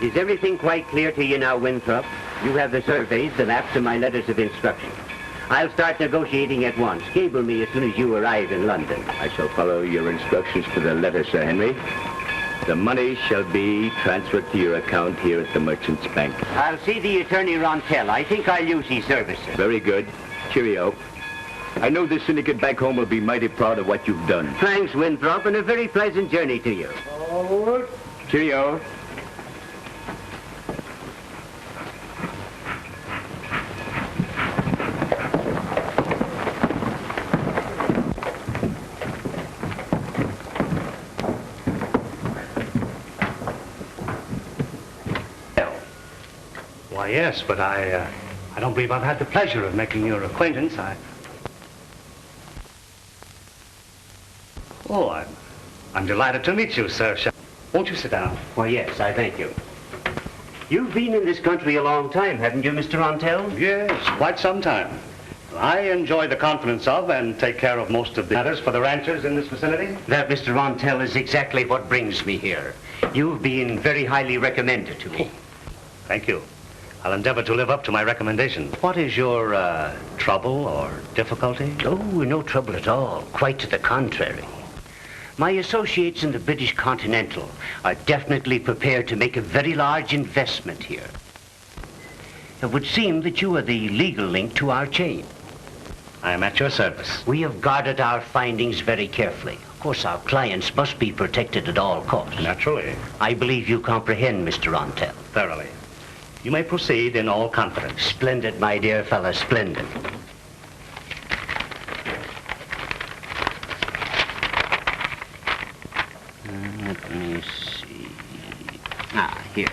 Is everything quite clear to you now, Winthrop? You have the surveys, the maps, and my letters of instruction. I'll start negotiating at once. Cable me as soon as you arrive in London. I shall follow your instructions to the letter, Sir Henry. The money shall be transferred to your account here at the Merchant's Bank. I'll see the attorney Rontel. I think I'll use his services. Very good. Cheerio. I know the syndicate back home will be mighty proud of what you've done. Thanks, Winthrop, and a very pleasant journey to you. Forward. Cheerio. Why, yes, but I don't believe I've had the pleasure of making your acquaintance. Oh, I'm delighted to meet you, sir. Won't you sit down? Why, yes, I thank you. You've been in this country a long time, haven't you, Mr. Rontel? Yes, quite some time. I enjoy the confidence of and take care of most of the matters for the ranchers in this vicinity. That, Mr. Rontel, is exactly what brings me here. You've been very highly recommended to me. Thank you. I'll endeavor to live up to my recommendation. What is your trouble or difficulty? Oh, no trouble at all. Quite to the contrary. My associates in the British Continental are definitely prepared to make a very large investment here. It would seem that you are the legal link to our chain. I am at your service. We have guarded our findings very carefully. Of course, our clients must be protected at all costs. Naturally. I believe you comprehend, Mr. Rontel. Thoroughly. You may proceed in all confidence. Splendid, my dear fellow, splendid. Let me see. Here.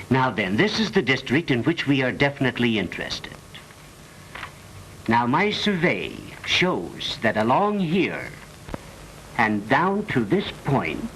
Now then, this is the district in which we are definitely interested. Now, my survey shows that along here and down to this point,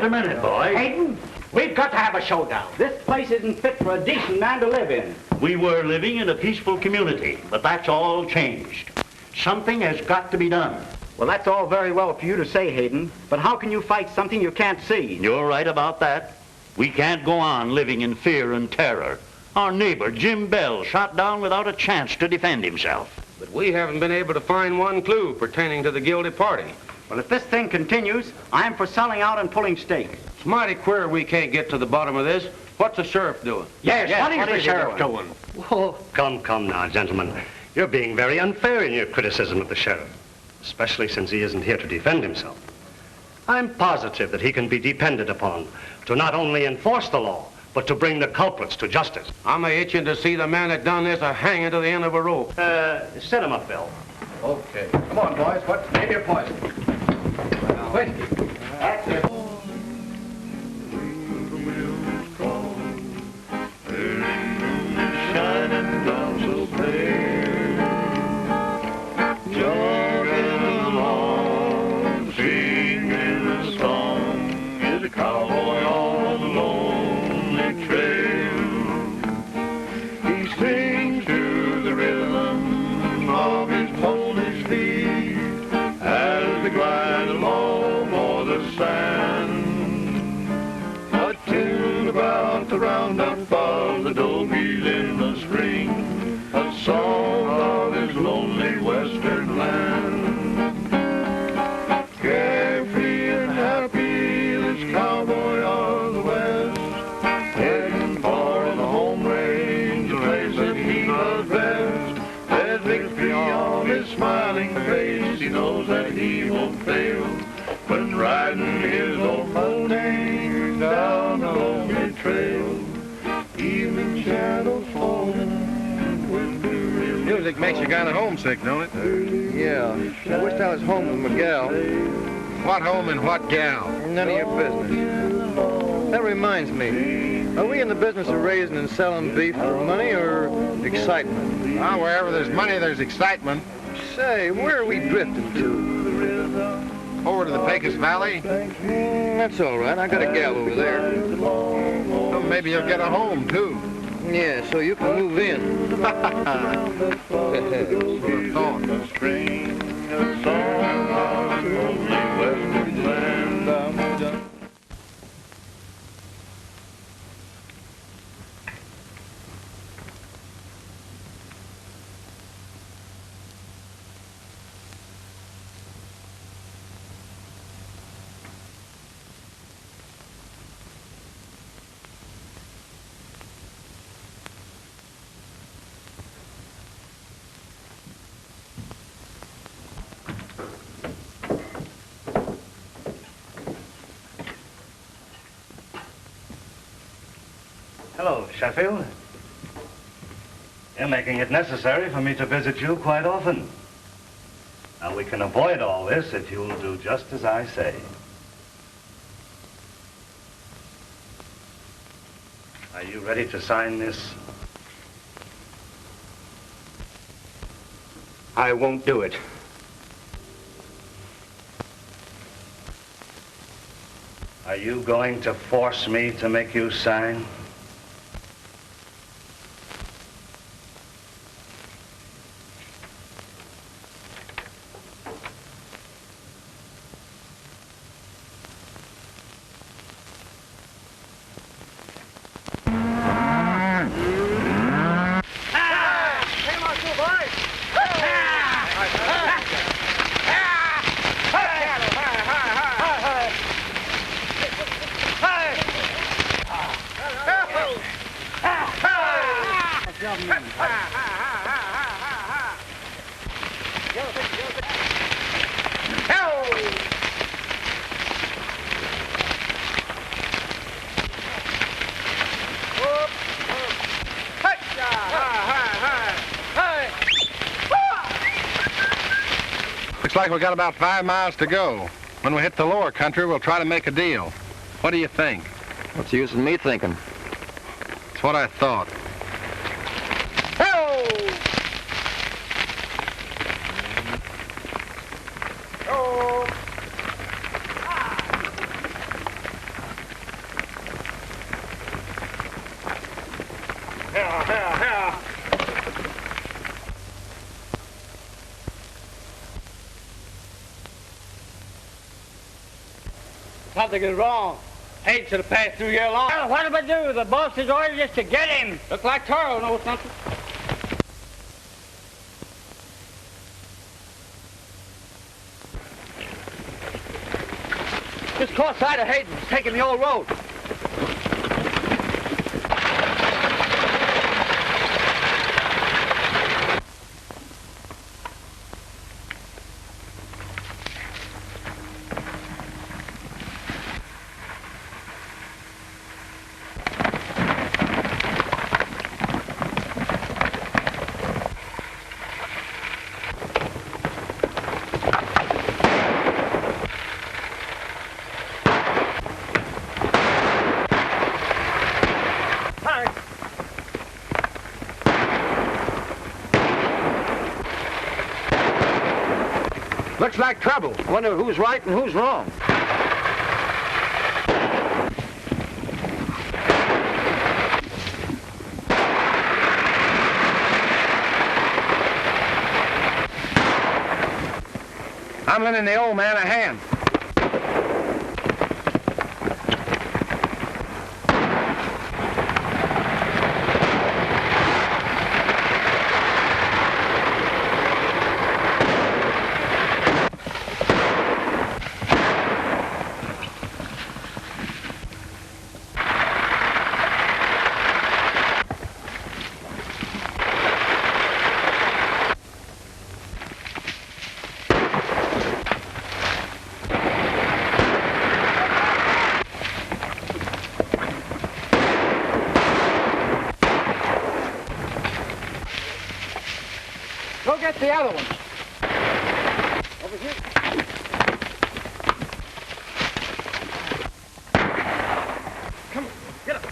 Just a minute, boy. Hayden, we've got to have a showdown. This place isn't fit for a decent man to live in. We were living in a peaceful community, but that's all changed. Something has got to be done. Well, that's all very well for you to say, Hayden, but how can you fight something you can't see? You're right about that. We can't go on living in fear and terror. Our neighbor, Jim Bell, shot down without a chance to defend himself. But we haven't been able to find one clue pertaining to the guilty party. Well, if this thing continues, I'm for selling out and pulling stake. It's mighty queer we can't get to the bottom of this. What's the sheriff doing? Yes, what is the sheriff doing? Oh, come now, gentlemen. You're being very unfair in your criticism of the sheriff, especially since he isn't here to defend himself. I'm positive that he can be depended upon to not only enforce the law, but to bring the culprits to justice. I'm itching to see the man that done this hanging to the end of a rope. Set him up, Bill. Okay. Come on, boys. What's maybe a poison? Wait. That's it. Shining down so clear, jogging along, singing a song, is a cowboy on a lonely trail. He sings to the rhythm yogi's in the spring, a song of his lonely western land. Carefree and happy, this cowboy of the west, heading for the home range, the place that he loves best. There's victory on his smiling face, he knows that he won't fail when riding his old pony down the lonely trail. Evening shadows falling with the Music makes you kind of homesick, don't it? Yeah. I wish I was home with Miguel. What home and what gal? None of your business. That reminds me. Are we in the business of raising and selling beef for money or excitement? Ah, wherever there's money, there's excitement. Say, where are we drifting to? Over to the Pecos Valley? That's all right. I got a gal over there. Well, maybe you'll get a home, too. Yeah, so you can move in. Hello, Sheffield. You're making it necessary for me to visit you quite often. Now, we can avoid all this if you'll do just as I say. Are you ready to sign this? I won't do it. Are you going to force me to make you sign? Looks like we got about 5 miles to go. When we hit the lower country, we'll try to make a deal. What do you think? What's the use of me thinking? It's what I thought. Something is wrong. Hate should have passed through your lawn. Well, what do I do? The boss's ordered us to get him. Looks like Toro knows something. Just caught sight of Hayden. He's taking the old road. Looks like trouble. Wonder who's right and who's wrong. I'm lending the old man a hand. get the other one. Over here. Come on, get up.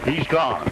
He's gone.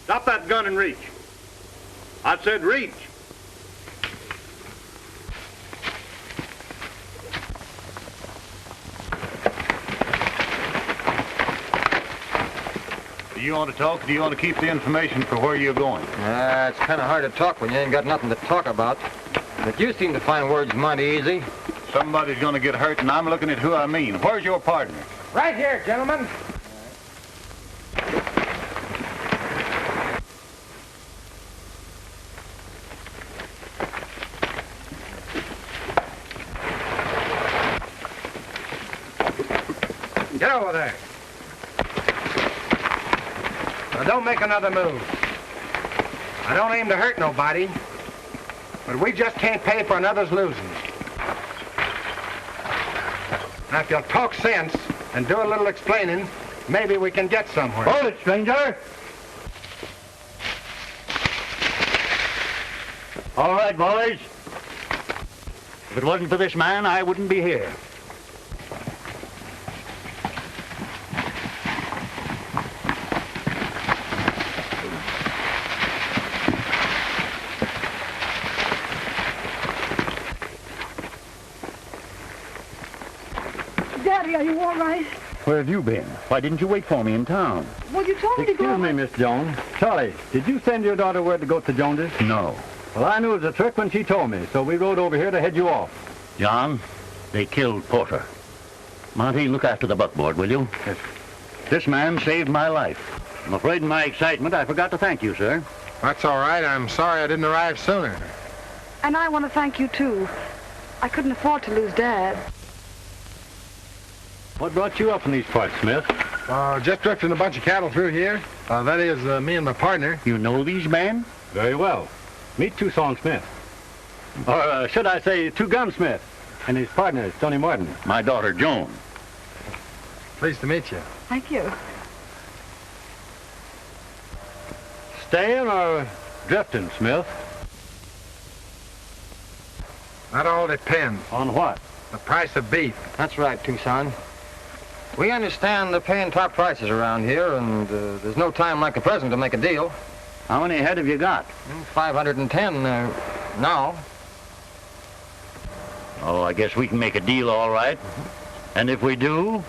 Drop that gun and reach. I said reach. Do you want to talk, or do you want to keep the information for where you're going? It's kind of hard to talk when you ain't got nothing to talk about. But you seem to find words mighty easy. Somebody's going to get hurt, and I'm looking at who I mean. Where's your partner? Right here, gentlemen. Get over there. Now, don't make another move. I don't aim to hurt nobody, but we just can't pay for another's losing. Now, if you'll talk sense and do a little explaining, maybe we can get somewhere. Hold it, stranger. All right, boys. If it wasn't for this man, I wouldn't be here. Daddy, are you all right? Where have you been? Why didn't you wait for me in town? Well, you told me to go. Excuse me, Miss Jones. Charlie, did you send your daughter word to go to Jones's? No. Well, I knew it was a trick when she told me, so we rode over here to head you off. John, they killed Porter. Monty, look after the buckboard, will you? Yes. This man saved my life. I'm afraid in my excitement I forgot to thank you, sir. That's all right. I'm sorry I didn't arrive sooner. And I want to thank you, too. I couldn't afford to lose Dad. What brought you up in these parts, Smith? Just drifting a bunch of cattle through here. That is, me and my partner. You know these men? Very well. Meet Tucson Smith. Or should I say, Two-Gun Smith. And his partner, Tony Martin. My daughter, Joan. Pleased to meet you. Thank you. Staying or drifting, Smith? That all depends. On what? The price of beef. That's right, Tucson. We understand they're paying top prices around here, and there's no time like the present to make a deal. How many head have you got? 510 now. Oh, I guess we can make a deal all right. And if we do,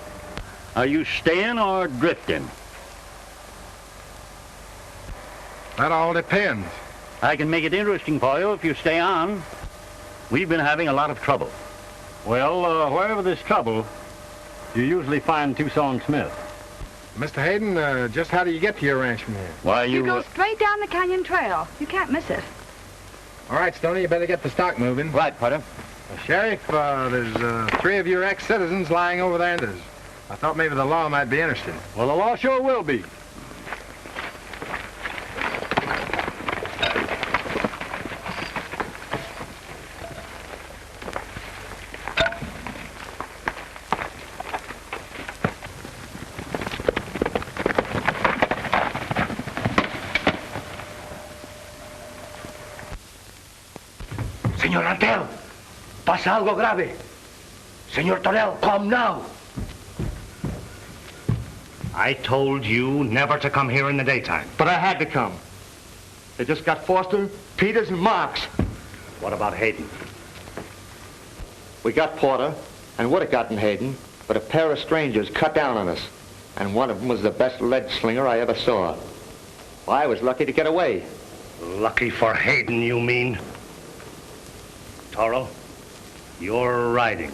are you staying or drifting? That all depends. I can make it interesting for you if you stay on. We've been having a lot of trouble. Well, wherever there's trouble, you usually find Tucson Smith. Mr. Hayden, just how do you get to your ranch from here? Why, You go straight down the canyon trail. You can't miss it. All right, Stoney, you better get the stock moving. Right, Potter. Sheriff, there's 3 of your ex-citizens lying over there. I thought maybe the law might be interested. Well, the law sure will be. Señor Rantel, pasa algo grave. Señor Torell, come now. I told you never to come here in the daytime. But I had to come. They just got Foster, Peters, and Marks. What about Hayden? We got Porter, and would have gotten Hayden, but a pair of strangers cut down on us. And one of them was the best lead slinger I ever saw. Well, I was lucky to get away. Lucky for Hayden, you mean? Toro, you're riding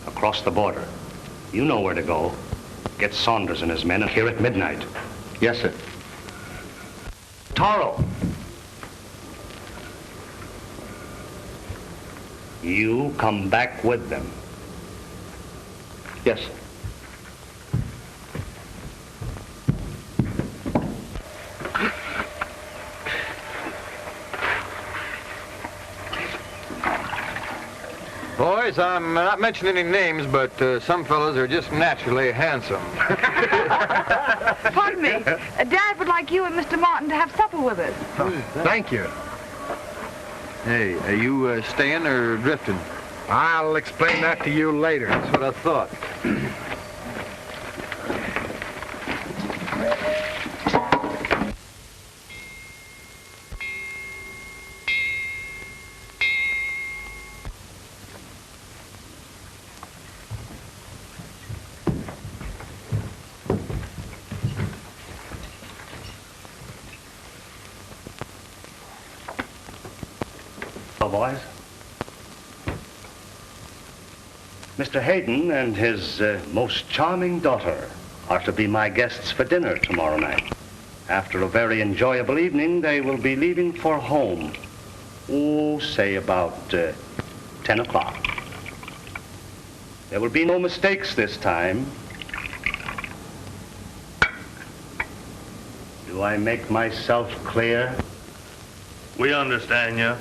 across the border. You know where to go. Get Saunders and his men here at midnight. Yes, sir. Toro! You come back with them. Yes, sir. Boys, I'm not mentioning any names, but some fellows are just naturally handsome. Pardon me. Dad would like you and Mr. Martin to have supper with us. Thank you. Hey, are you staying or drifting? I'll explain that to you later. That's what I thought. Boys. Mr. Hayden and his most charming daughter are to be my guests for dinner tomorrow night. After a very enjoyable evening, they will be leaving for home. Oh, say about 10 o'clock. There will be no mistakes this time. Do I make myself clear? We understand you.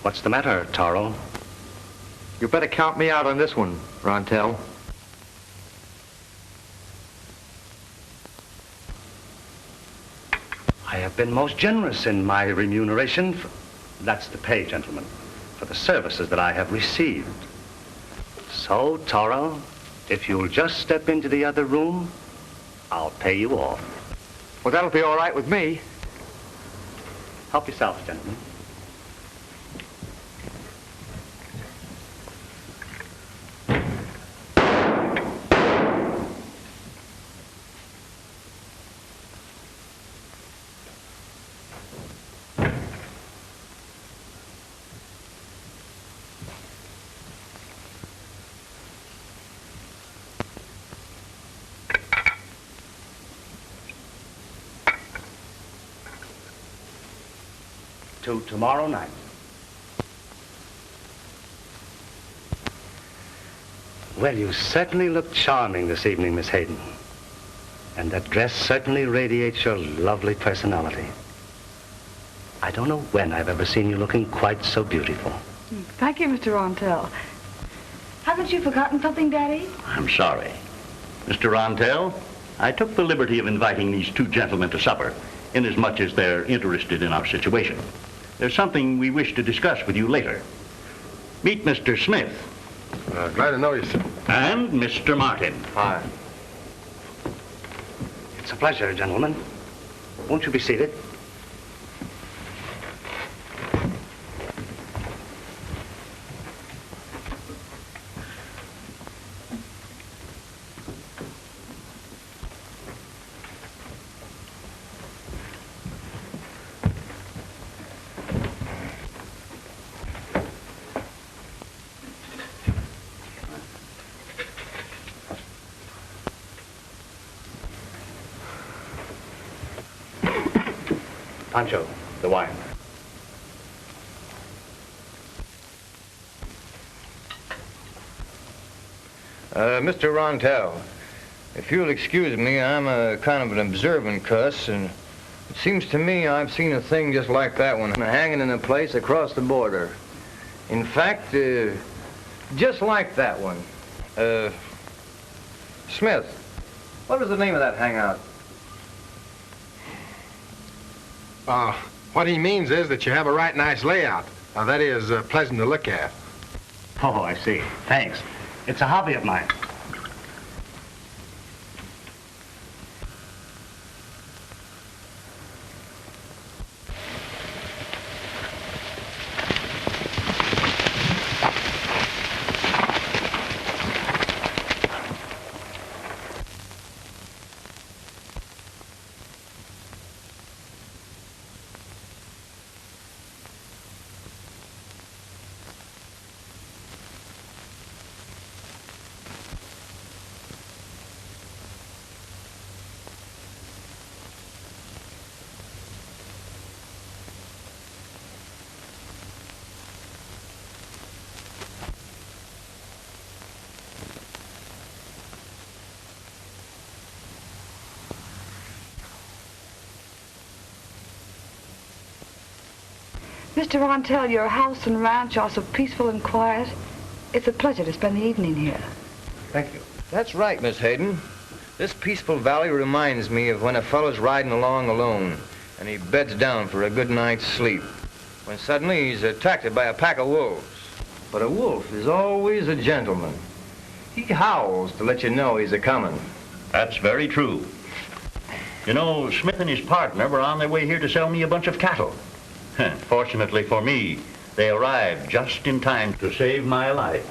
What's the matter, Taro? You better count me out on this one, Rontel. I have been most generous in my remuneration. That's the pay, gentlemen, for the services that I have received. So, Toro, if you'll just step into the other room, I'll pay you off. Well, that'll be all right with me. Help yourselves, gentlemen. To tomorrow night. Well, you certainly look charming this evening, Miss Hayden. And that dress certainly radiates your lovely personality. I don't know when I've ever seen you looking quite so beautiful. Thank you, Mr. Rontel. Haven't you forgotten something, Daddy? I'm sorry. Mr. Rontel, I took the liberty of inviting these two gentlemen to supper, inasmuch as they're interested in our situation. There's something we wish to discuss with you later. Meet Mr. Smith. Glad to know you, sir. And Mr. Martin. Hi. It's a pleasure, gentlemen. Won't you be seated? Pancho, the wine. Mr. Rontel, if you'll excuse me, I'm a kind of an observant cuss, and it seems to me I've seen a thing just like that one hanging in a place across the border. In fact, just like that one. Smith, what was the name of that hangout? What he means is that you have a right nice layout. That is pleasant to look at. Oh, I see. Thanks. It's a hobby of mine. Mr. Rontel, your house and ranch are so peaceful and quiet. It's a pleasure to spend the evening here. Thank you. That's right, Miss Hayden. This peaceful valley reminds me of when a fellow's riding along alone and he beds down for a good night's sleep, when suddenly he's attacked by a pack of wolves. But a wolf is always a gentleman. He howls to let you know he's a-coming. That's very true. You know, Smith and his partner were on their way here to sell me a bunch of cattle. Fortunately for me, they arrived just in time to save my life.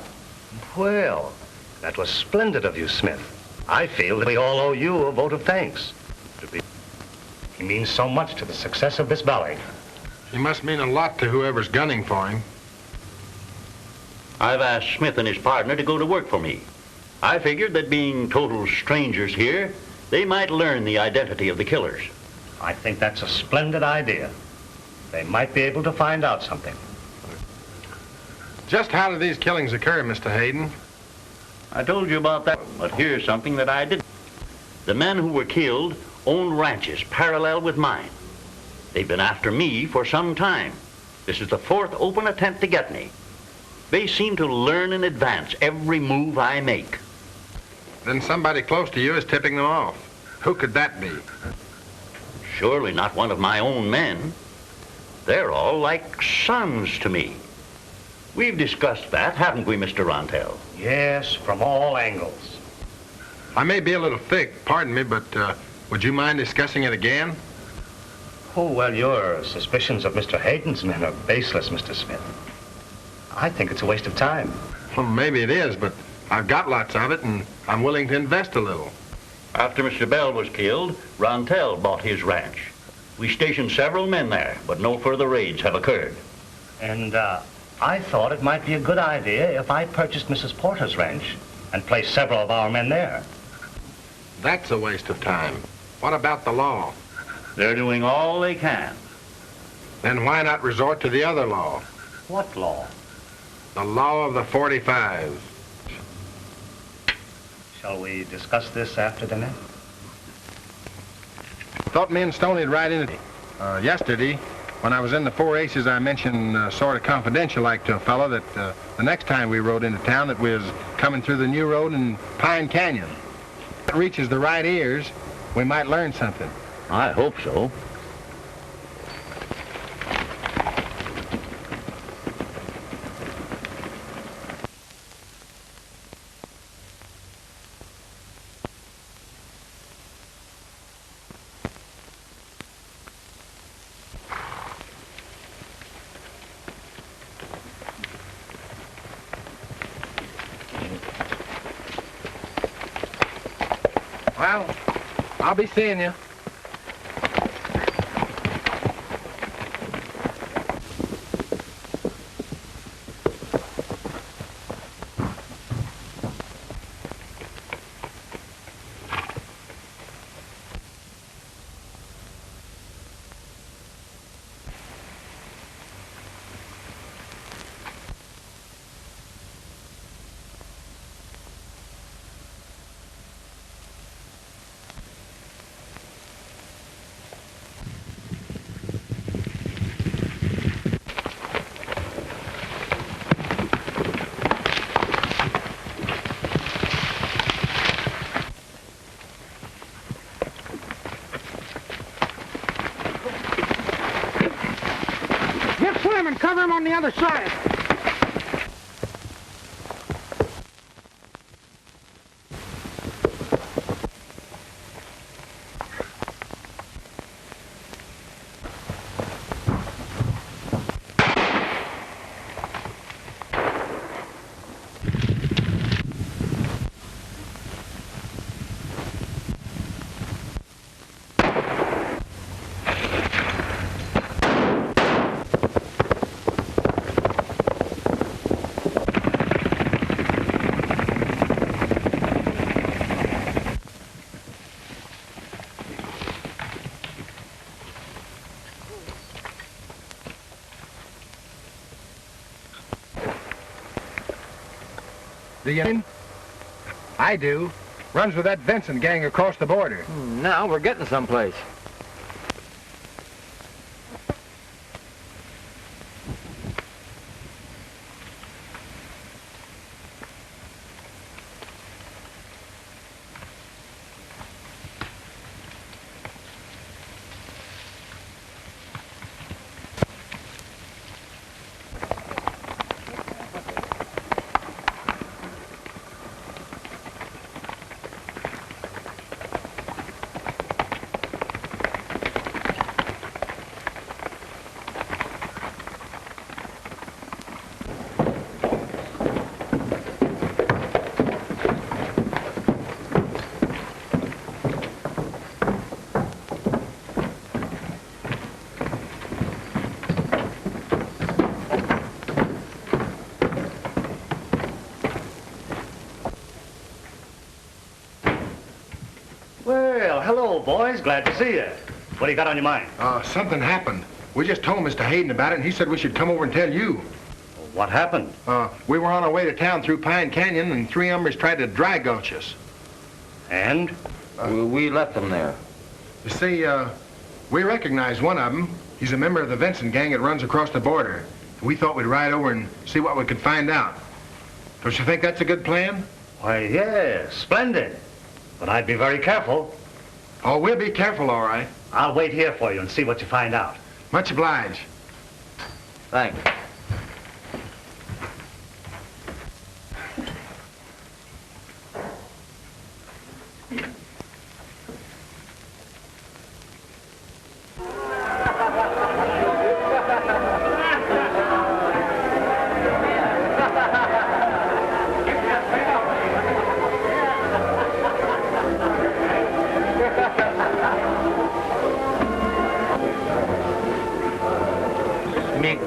Well, that was splendid of you, Smith. I feel that we all owe you a vote of thanks. He means so much to the success of this valley. He must mean a lot to whoever's gunning for him. I've asked Smith and his partner to go to work for me. I figured that being total strangers here, they might learn the identity of the killers. I think that's a splendid idea. They might be able to find out something. Just how did these killings occur, Mr. Hayden? I told you about that, but here's something that I didn't. The men who were killed owned ranches parallel with mine. They've been after me for some time. This is the fourth open attempt to get me. They seem to learn in advance every move I make. Then somebody close to you is tipping them off. Who could that be? Surely not one of my own men. They're all like sons to me. We've discussed that, haven't we, Mr. Rontel? Yes, from all angles. I may be a little thick, pardon me, but would you mind discussing it again? Oh, well, your suspicions of Mr. Hayden's men are baseless, Mr. Smith. I think it's a waste of time. Well, maybe it is, but I've got lots of it, and I'm willing to invest a little. After Mr. Bell was killed, Rontel bought his ranch. We stationed several men there, but no further raids have occurred. And I thought it might be a good idea if I purchased Mrs. Porter's ranch and placed several of our men there. That's a waste of time. What about the law? They're doing all they can. Then why not resort to the other law? What law? The law of the 45's. Shall we discuss this after dinner? thought me and Stoney'd ride in it. Yesterday, when I was in the Four Aces, I mentioned sort of confidential like to a fellow that the next time we rode into town that we was coming through the new road in Pine Canyon. If it reaches the right ears, we might learn something. I hope so. Well, I'll be seeing you. Get Slim and cover him on the other side. Do you? I do. Runs with that Vincent gang across the border. Now we're getting someplace. Well, hello, boys. Glad to see you. What do you got on your mind? Something happened. We just told Mr. Hayden about it, and he said we should come over and tell you. What happened? We were on our way to town through Pine Canyon, and three hombres tried to dry gulch us. And? We left them there. You see, we recognized one of them. He's a member of the Vincent gang that runs across the border. We thought we'd ride over and see what we could find out. Don't you think that's a good plan? Why, yes, splendid. But I'd be very careful. Oh, we'll be careful, all right. I'll wait here for you and see what you find out. Much obliged. Thanks.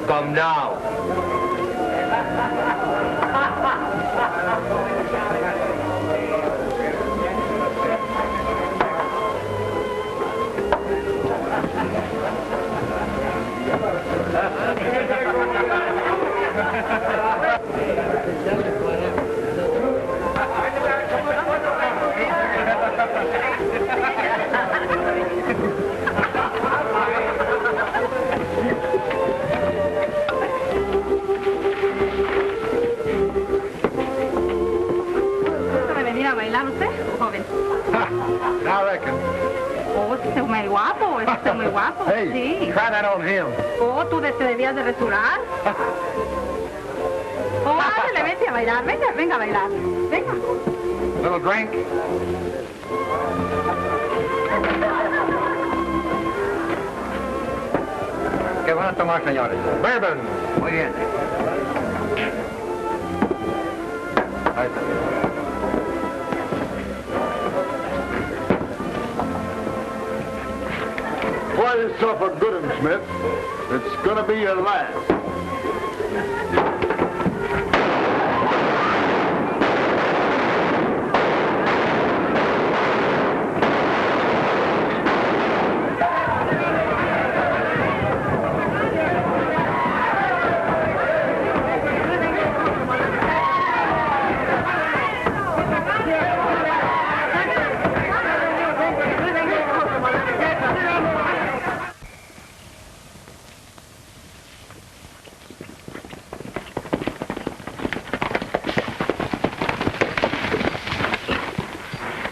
Come now. Oh, este es muy guapo, este es muy guapo. Hey, sí. try that on him. Oh, tú te debías de restaurar. Oh, ándale, vete a bailar, venga a bailar. Venga. Little drink. ¿Qué van a tomar, señores? Bourbon. Muy bien. Ahí está. Pour yourself a good one, Smith. It's gonna be your last.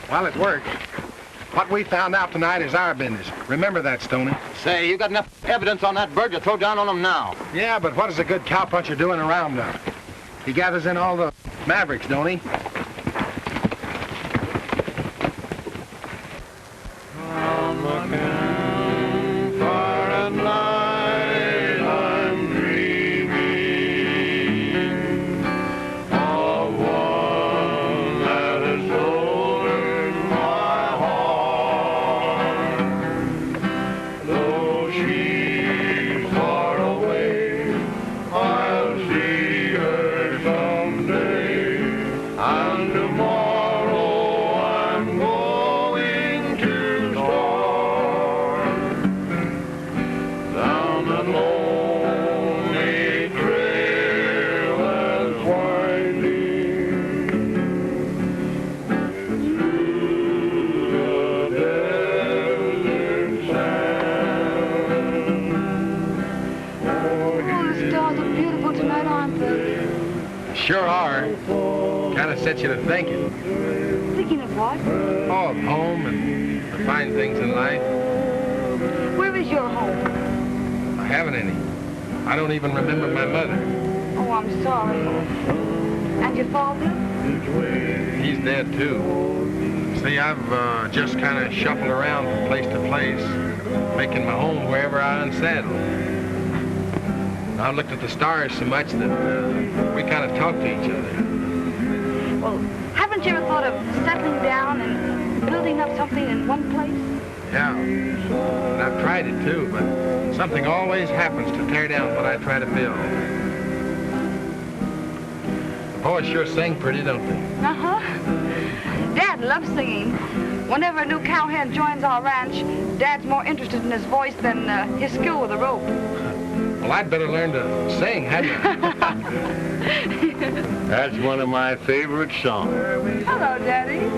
Well, it worked. What we found out tonight is our business. Remember that, Stoney. Say, you got enough evidence on that bird to throw down on him now. Yeah, but what is a good cowpuncher doing around up? He gathers in all the mavericks, don't he? Sure are. Kind of sets you to thinking. Thinking of what? Oh, of home and the fine things in life. Where is your home? I haven't any. I don't even remember my mother. Oh, I'm sorry. And your father? He's dead, too. See, I've just kind of shuffled around from place to place, making my home wherever I unsettle. I've looked at the stars so much that we kind of talk to each other. Well, haven't you ever thought of settling down and building up something in one place? Yeah, and I've tried it too, but something always happens to tear down what I try to build. The boys sure sing pretty, don't they? Uh-huh. Dad loves singing. Whenever a new cowhand joins our ranch, Dad's more interested in his voice than his skill with a rope. Well, I'd better learn to sing, hadn't I? That's one of my favorite songs. Hello, Daddy.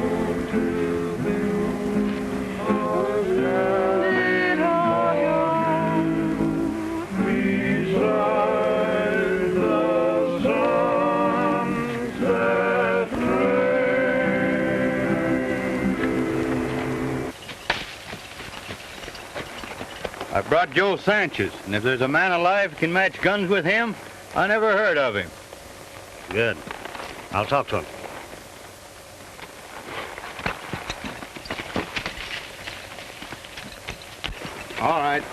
I brought Joe Sanchez, and if there's a man alive who can match guns with him, I never heard of him. Good. I'll talk to him. All right.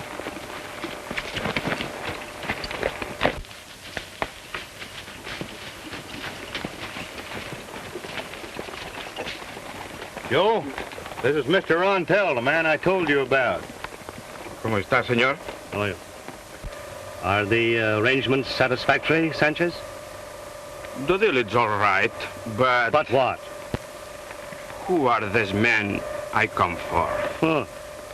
Joe, this is Mr. Rontel, the man I told you about. ¿Cómo está, señor? How are you? Are the arrangements satisfactory, Sanchez? The deal is all right, but... But what? Who are these men I come for? Huh.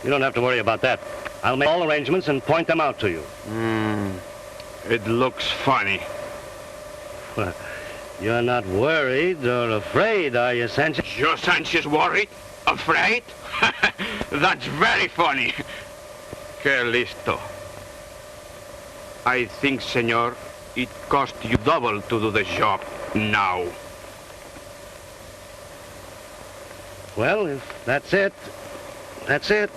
You don't have to worry about that. I'll make all arrangements and point them out to you. It looks funny. Well, you're not worried or afraid, are you, Sanchez? Joe Sanchez worried? Afraid? That's very funny. Que listo. I think, senor, it cost you double to do the job now. Well, if that's it, That's it.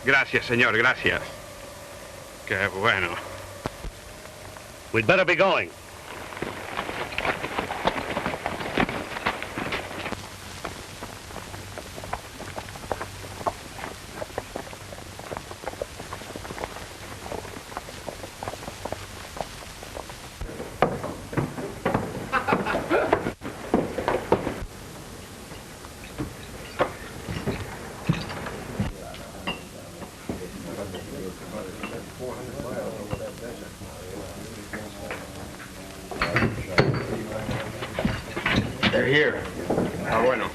Gracias, señor, gracias. Qué bueno. We'd better be going. They're here. Ah, bueno.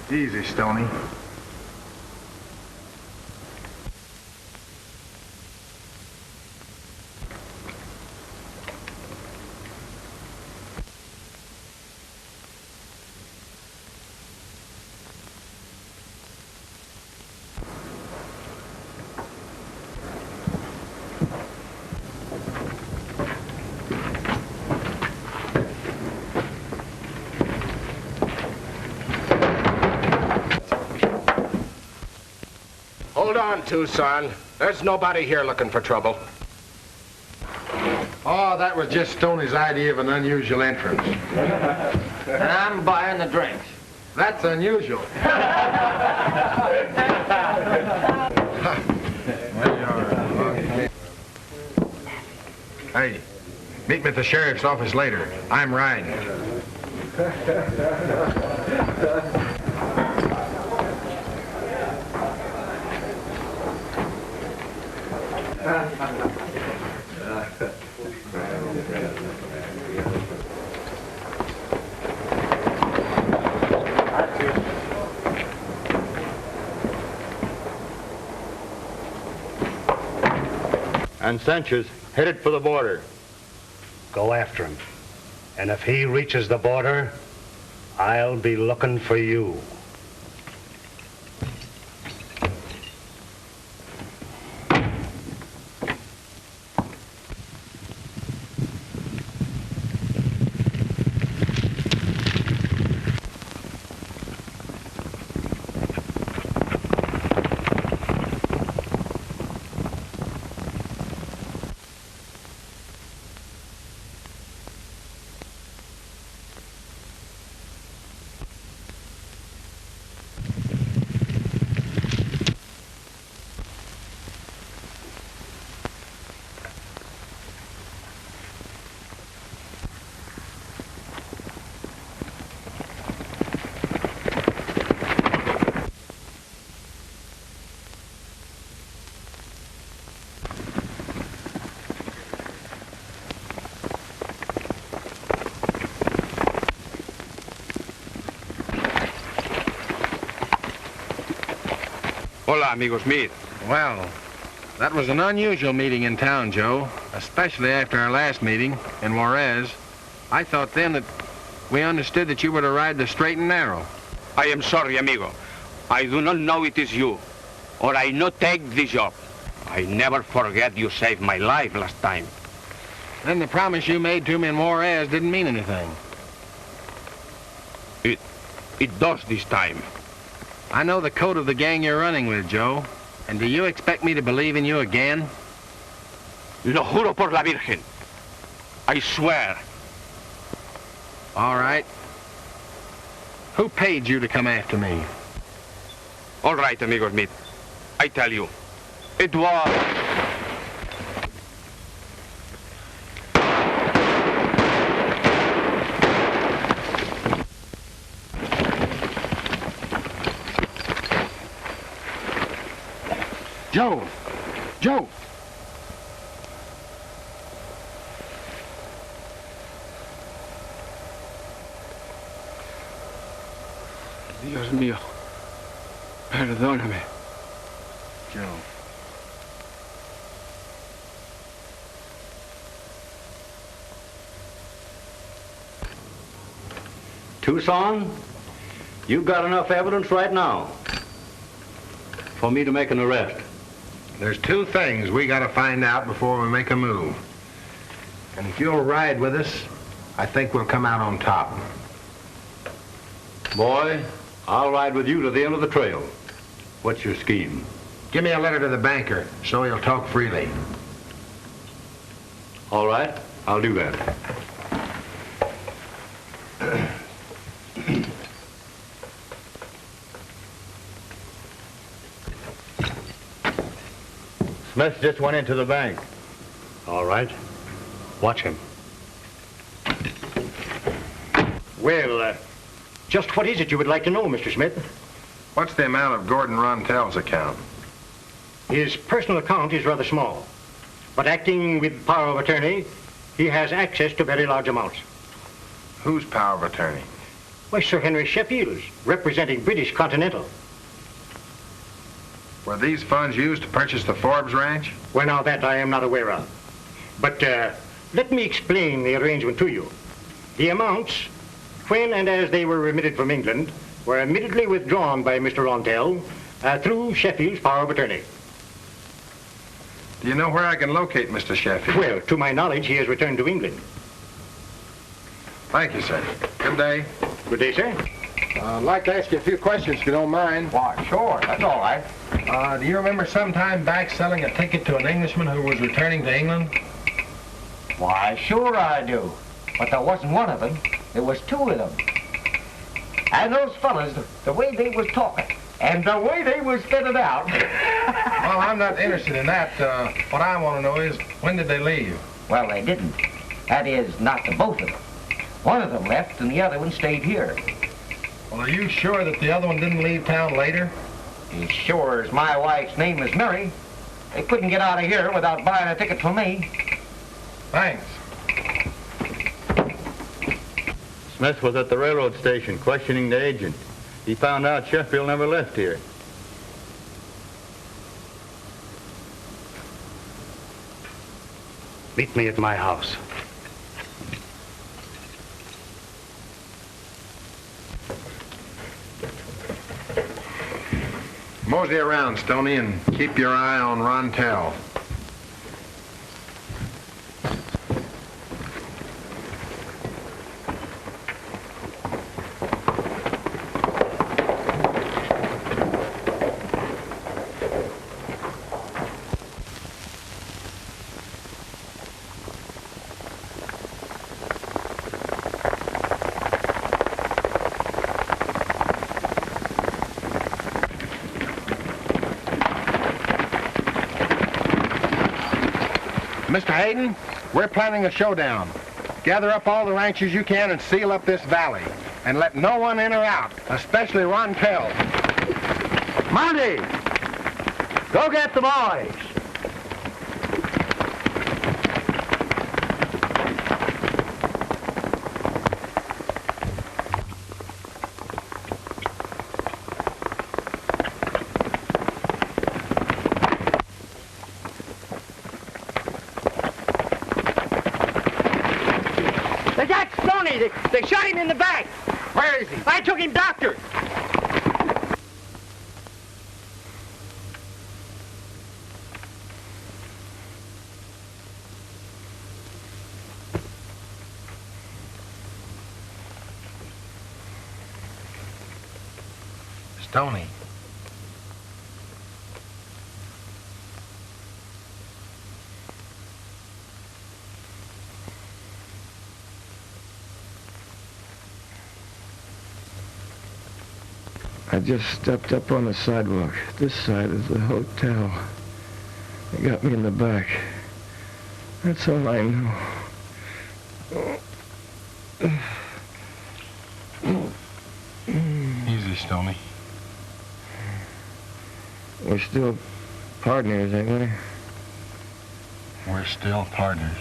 Easy, Stoney. Hold on, Tucson. There's nobody here looking for trouble. Oh, that was just Stoney's idea of an unusual entrance. And I'm buying the drinks. That's unusual. Hey, meet me at the sheriff's office later. I'm riding. And Sanchez headed for the border. Go after him. And if he reaches the border, I'll be looking for you. Hola, amigo Smith. Well, that was an unusual meeting in town, Joe, especially after our last meeting in Juarez. I thought then that we understood that you were to ride the straight and narrow. I am sorry, amigo. I do not know it is you, or I not take the job. I never forget you saved my life last time. Then the promise you made to me in Juarez didn't mean anything. It does this time. I know the code of the gang you're running with, Joe. And do you expect me to believe in you again? Lo juro por la Virgen. I swear. All right. Who paid you to come after me? All right, amigo Smith. I tell you. It was... Joe! Joe! Dios mío. Perdóname. Joe. Tucson, you've got enough evidence right now for me to make an arrest. There's two things we got to find out before we make a move. And if you'll ride with us, I think we'll come out on top. Boy, I'll ride with you to the end of the trail. What's your scheme? Give me a letter to the banker so he'll talk freely. All right, I'll do that. Smith just went into the bank. All right. Watch him. Well, just what is it you would like to know, Mr. Smith? What's the amount of Gordon Rontel's account? His personal account is rather small, but acting with power of attorney, he has access to very large amounts. Whose power of attorney? Why, Sir Henry Sheffield's, representing British Continental. Were these funds used to purchase the Forbes ranch? Well, now that I am not aware of. But let me explain the arrangement to you. The amounts, when and as they were remitted from England, were immediately withdrawn by Mr. Rontel through Sheffield's power of attorney. Do you know where I can locate Mr. Sheffield? Well, to my knowledge, he has returned to England. Thank you, sir. Good day. Good day, sir. I'd like to ask you a few questions, if you don't mind. Why, sure. That's all right. Do you remember some time back selling a ticket to an Englishman who was returning to England? Why, sure I do. But there wasn't one of them. There was two of them. And those fellas, the way they was talking, and the way they was fitted out. Well, I'm not interested in that. What I want to know is, when did they leave? Well, they didn't. That is, not the both of them. One of them left, and the other one stayed here. Well, are you sure that the other one didn't leave town later? As sure as my wife's name is Mary. They couldn't get out of here without buying a ticket from me. Thanks. Smith was at the railroad station questioning the agent. He found out Sheffield never left here. Meet me at my house. Mosey around, Stoney, and keep your eye on Rontel. Mr. Hayden, we're planning a showdown. Gather up all the ranchers you can and seal up this valley. And let no one in or out, especially Rontel. Monty! Go get the boys! They got Stoney. They shot him in the back. Where is he? I took him doctor. Stoney. I just stepped up on the sidewalk. This side is the hotel. They got me in the back. That's all I know. Easy, Stoney. We're still partners, ain't we? We're still partners.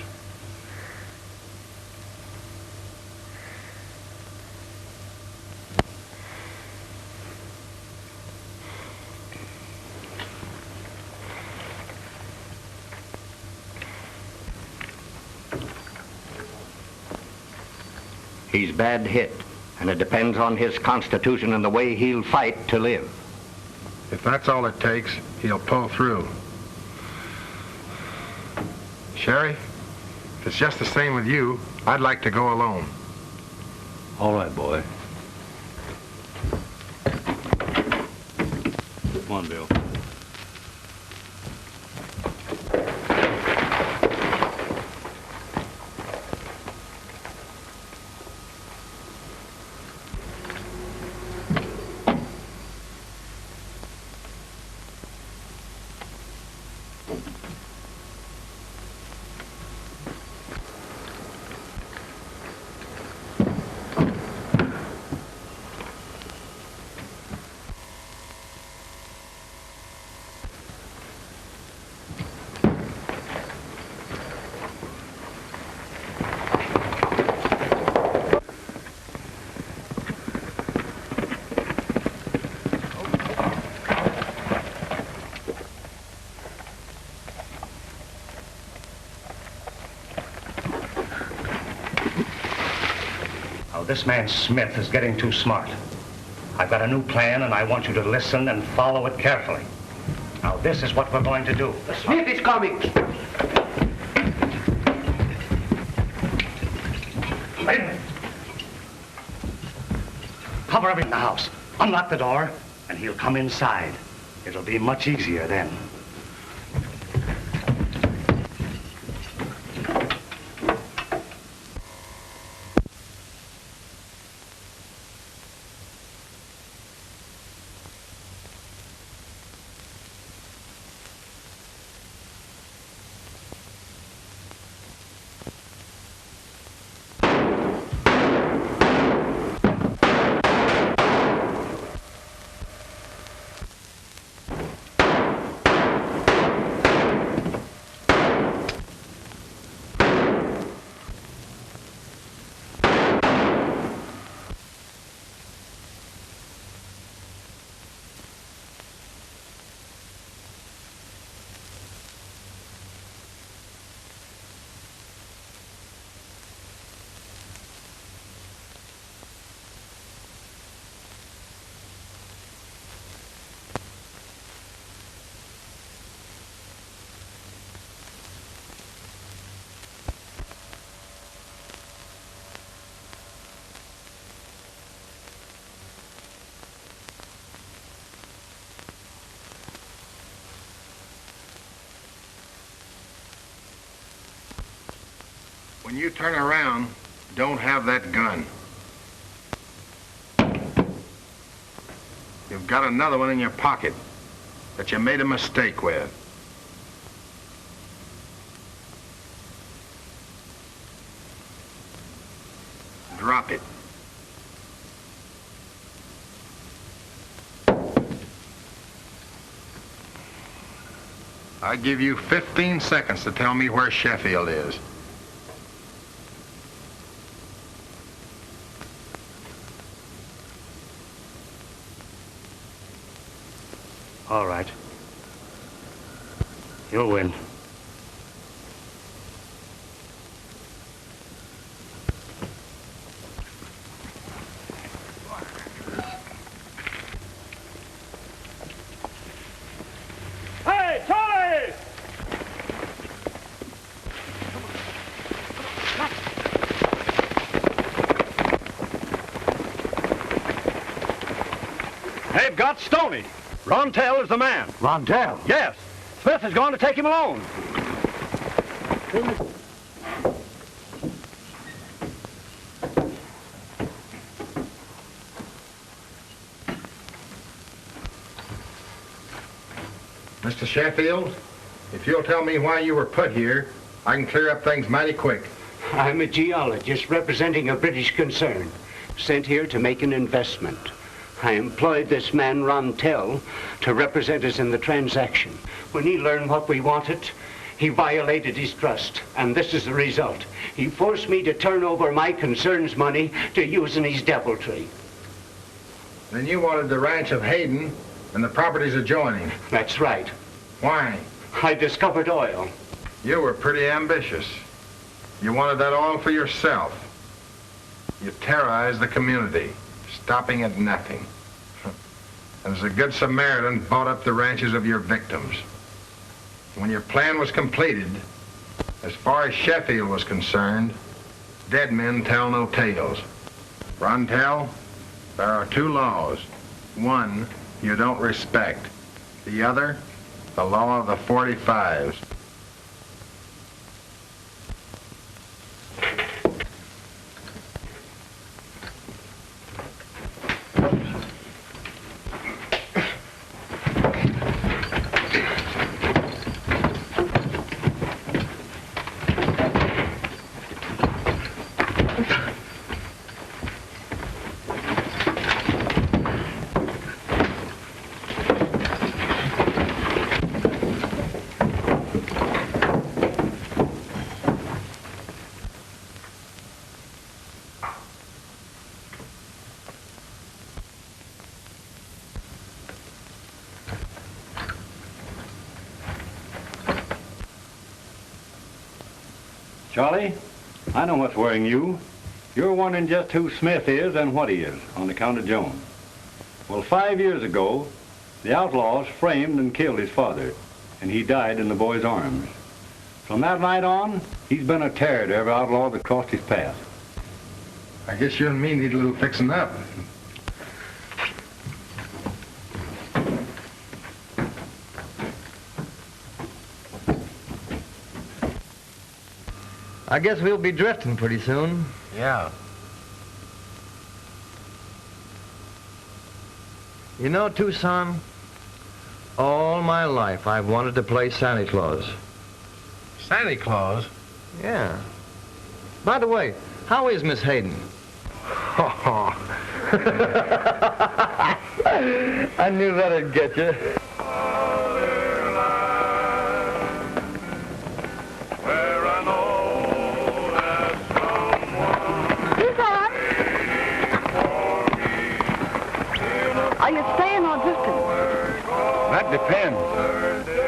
He's bad hit, And it depends on his constitution and the way he'll fight to live. If that's all it takes, he'll pull through. Sherry, if it's just the same with you, I'd like to go alone. All right, boy. Come on, Bill. This man Smith is getting too smart. I've got a new plan, and I want you to listen and follow it carefully. Now, this is what we're going to do. The Smith is coming. Wait a minute. Cover everything in the house. Unlock the door, and he'll come inside. It'll be much easier then. When you turn around, don't have that gun. You've got another one in your pocket that you made a mistake with. Drop it. I give you 15 seconds to tell me where Sheffield is. All right. You'll win. Hey, Charlie! They've got Stoney. Rontell is the man. Rontell? Yes. Smith has gone to take him alone. Mr. Sheffield, if you'll tell me why you were put here, I can clear up things mighty quick. I'm a geologist representing a British concern, sent here to make an investment. I employed this man, Rontell, to represent us in the transaction. When he learned what we wanted, he violated his trust, and this is the result. He forced me to turn over my concern's money to use in his deviltry. Then you wanted the ranch of Hayden and the properties adjoining. That's right. Why? I discovered oil. You were pretty ambitious. You wanted that oil for yourself. You terrorize the community, stopping at nothing. And as a good Samaritan, bought up the ranches of your victims. When your plan was completed, as far as Sheffield was concerned, dead men tell no tales. Rontel, there are two laws. One, you don't respect. The other, the law of the 45's. Charlie, I know what's worrying you. You're wondering just who Smith is and what he is, on account of Joan. Well, 5 years ago, the outlaws framed and killed his father, and he died in the boy's arms. From that night on, he's been a terror to every outlaw that crossed his path. I guess you and me need a little fixing up. I guess we'll be drifting pretty soon. Yeah. You know, Tucson, all my life I've wanted to play Santa Claus. Santa Claus? Yeah. By the way, how is Miss Hayden? I knew that'd get you. Are you staying or drifting? That depends.